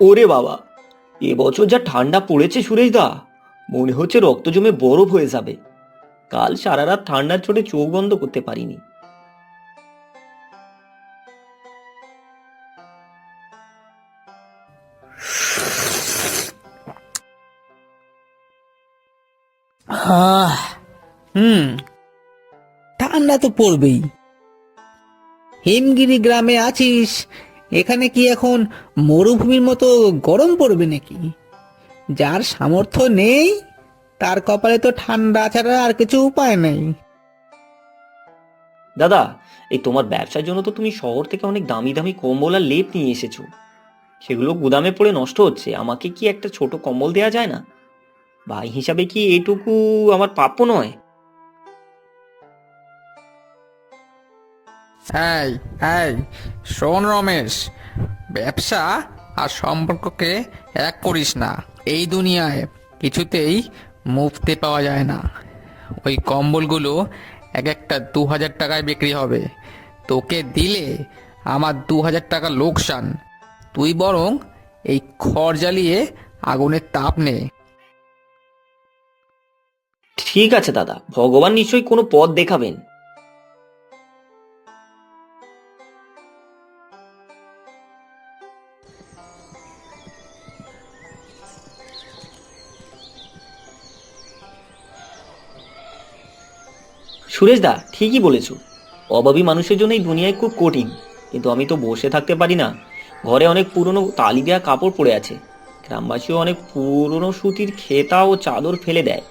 ওরে বাবা, এবছর যা ঠান্ডা পড়েছে সুরেশদা, মনে হচ্ছে রক্ত জমে বরফ হয়ে যাবে। কাল সারা রাত ঠান্ডার চোটে চোখ বন্ধ করতে পারিনি। আহ হুম ঠান্ডা তো পড়বেই। হিমগিরি গ্রামে আছিস, এখানে কি এখন মরুভূমির মতো গরম পড়বে নাকি? যার সামর্থ্য নেই তার কপালে তো ঠান্ডা ছাড়া আর কিছু উপায় নেই। দাদা, এই তোমার ব্যবসার জন্য তো তুমি শহর থেকে অনেক দামি দামি কম্বল আর লেপ নিয়ে এসেছো। সেগুলো গুদামে পড়ে নষ্ট হচ্ছে, আমাকে কি একটা ছোট কম্বল দেওয়া যায় না? ভাই হিসাবে কি এটুকু আমার প্রাপ্য নয়? এই এই শোন রমেশ, ব্যবসা আর সম্পর্ককে এক করিস না। এই দুনিয়ায় কিছুতেই মুফতে পাওয়া যায় না। ওই কম্বলগুলো এক একটা 2,000 টাকায় বিক্রি হবে। তোকে দিলে আমার 2,000 টাকা লোকসান। তুই বরং এই খড় জ্বালিয়ে আগুনের তাপ নে। ঠিক আছে দাদা, ভগবান নিশ্চয়ই কোনো পথ দেখাবেন। সুরেশদা ঠিকই বলেছো, অভাবী মানুষের জন্য এই দুনিয়ায় খুব কঠিন। কিন্তু আমি তো বসে থাকতে পারি না। ঘরে অনেক পুরনো তালি দেওয়া কাপড় পড়ে আছে। গ্রামবাসীও অনেক পুরনো সুতির খেতা ও চাদর ফেলে দেয়।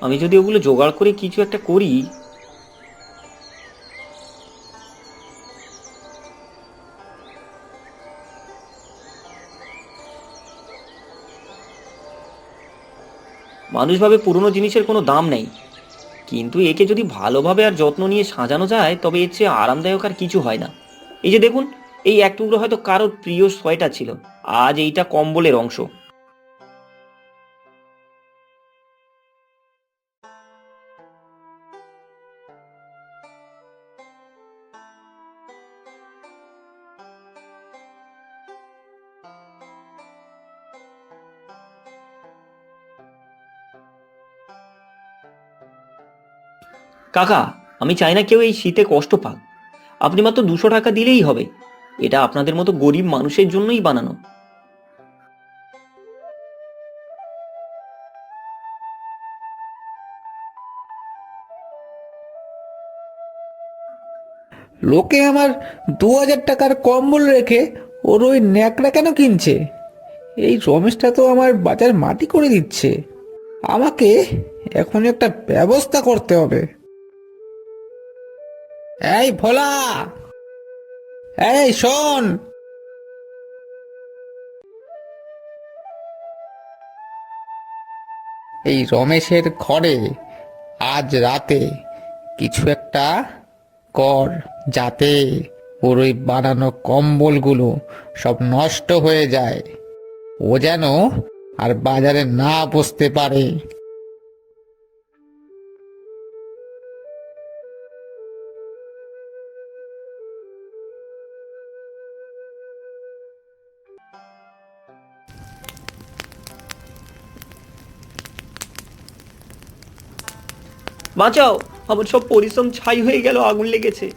আমি যদি ওগুলো জোগাড় করে কিছু একটা করি। মানুষ ভাবে পুরনো জিনিসের কোনো দাম নেই, কিন্তু একে যদি ভালোভাবে আর যত্ন নিয়ে সাজানো যায় তবে এর চেয়ে আরামদায়ক আর কিছু হয় না। এই যে দেখুন, এই এক টুকরো হয়তো কারোর প্রিয় সোয়েটার ছিল, আজ এইটা কম্বলের অংশ। কাকা, আমি চাই না কেউ এই শীতে কষ্ট পাক। আপনি মাত্র 200 টাকা দিলেই হবে। এটা আপনাদের মতো গরিব মানুষের জন্যই বানানো। লোকে আমার 2,000 টাকার কম্বল রেখে ওর ওই ন্যাকড়া কেন কিনছে? এই রমেশটা তো আমার বাজার মাটি করে দিচ্ছে। আমাকে এখন একটা ব্যবস্থা করতে হবে। এই ভোলা, এই শোন। এই রমেশের ঘরে আজ রাতে কিছু একটা কর, যাতে ওর ওই বানানো কম্বলগুলো সব নষ্ট হয়ে যায়। ও যেন আর বাজারে না বসতে পারে। বাঁচাও, আমার সব পরিশ্রম ছাই হয়ে গেল, আগুন লেগেছে।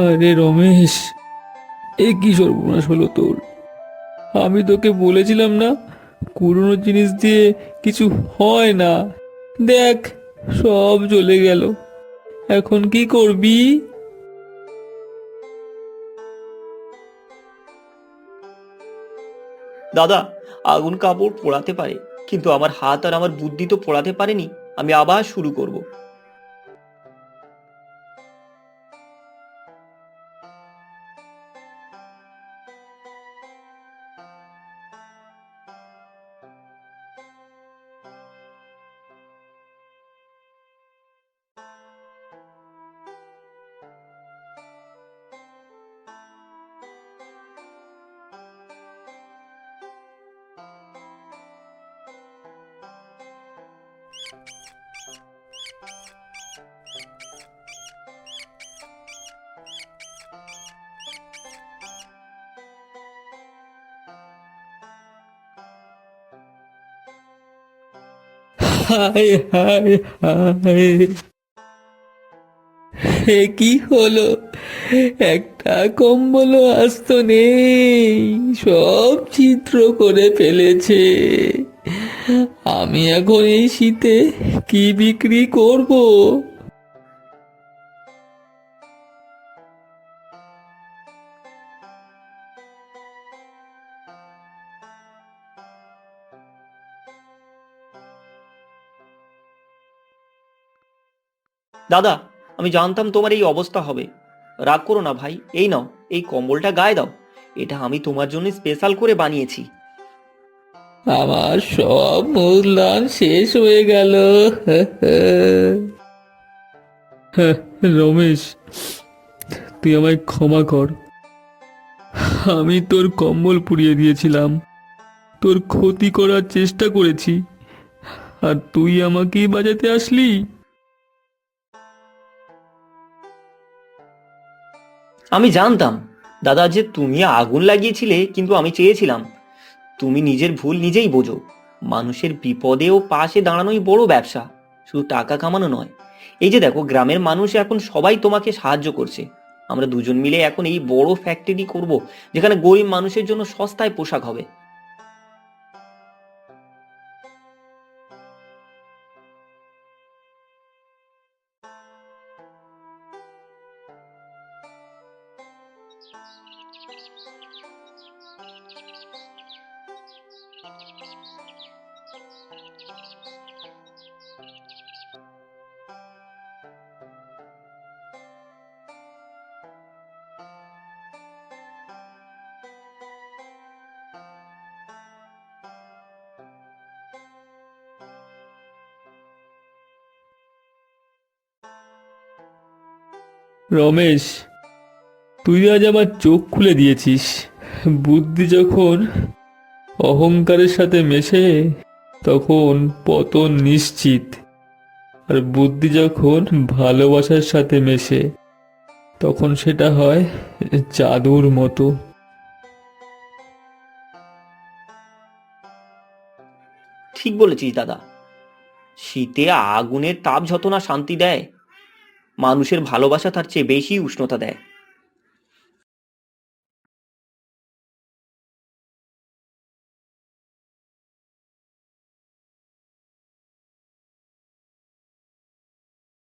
আরে রমেশ, এ কি সর্বনাশ হলো তোর! আমি তোকে বলেছিলাম না, পুরনো জিনিস দিয়ে কিছু হয় না। দেখ, সব চলে গেল। এখন কি করবি? দাদা, আগুন কাপড় পোড়াতে পারে, কিন্তু আমার হাত আর আমার বুদ্ধি তো পোড়াতে পারেনি। আমি আবার শুরু করব। হায় হায় হায়, এ কি হলো? একটা কম্বলও আস্ত নেই, সব ছিদ্র করে ফেলেছে। আমি এখন এই শীতে কি বিক্রি করব? দাদা, আমি জানতাম তোমার এই অবস্থা হবে। রাগ করো না ভাই, এই নাও, এই কম্বলটা গায়ে দাও। এটা আমি তোমার জন্য স্পেশাল করে বানিয়েছি। আমার সব মূলধন শেষ হয়ে গেল। রমেশ, তুই আমায় ক্ষমা কর। আমি তোর কম্বল পুড়িয়ে দিয়েছিলাম, তোর ক্ষতি করার চেষ্টা করেছি, আর তুই আমাকেই বাঁচাতে আসলি। আমি জানতাম দাদা যে তুমি আগুন লাগিয়েছিলে, কিন্তু আমি চেয়েছিলাম তুমি নিজের ভুল নিজেই বোঝো। মানুষের বিপদে ও পাশে দাঁড়ানোই বড় ব্যবসা, শুধু টাকা কামানো নয়। এই যে দেখো, গ্রামের মানুষ এখন সবাই তোমাকে সাহায্য করছে। আমরা দুজন মিলে এখন এই বড় ফ্যাক্টরি করব, যেখানে গরিব মানুষের জন্য সস্তায় পোশাক হবে। রমেশ, তুই আজ আমার চোখ খুলে দিয়েছিস। বুদ্ধি যখন অহংকারের সাথে মেশে, তখন পতন নিশ্চিত। আর বুদ্ধি যখন ভালোবাসার সাথে মেশে, তখন সেটা হয় জাদুর মতো। ঠিক বলেছিস দাদা। শীতে আগুনের তাপ যত না শান্তি দেয়, মানুষের ভালোবাসা তার চেয়ে বেশি উষ্ণতা দেয়।